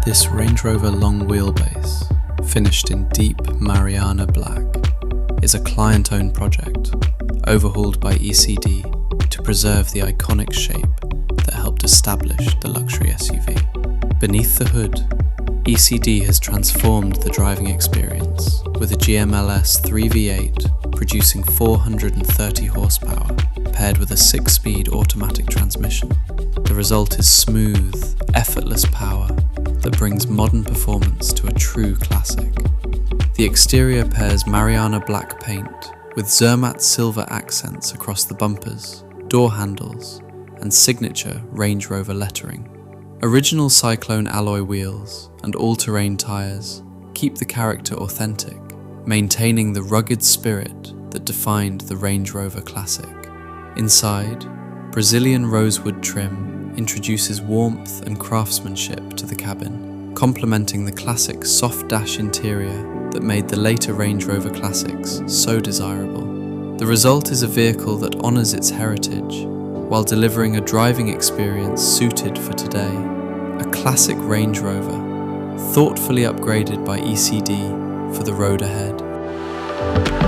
This Range Rover long wheelbase, finished in deep Mariana black, is a client-owned project, overhauled by E.C.D to preserve the iconic shape that helped establish the luxury SUV. Beneath the hood, E.C.D has transformed the driving experience with a GM LS3 V8 producing 430 horsepower paired with a 6-speed automatic transmission. The result is smooth, effortless power that brings modern performance to a true classic. The exterior pairs Mariana black paint with Zermatt silver accents across the bumpers, door handles, and signature Range Rover lettering. Original Cyclone alloy wheels and all-terrain tyres keep the character authentic, maintaining the rugged spirit that defined the Range Rover classic. Inside, Brazilian rosewood trim introduces warmth and craftsmanship to the cabin, complementing the classic soft dash interior that made the later Range Rover classics so desirable. The result is a vehicle that honours its heritage while delivering a driving experience suited for today. A classic Range Rover, thoughtfully upgraded by E.C.D for the road ahead.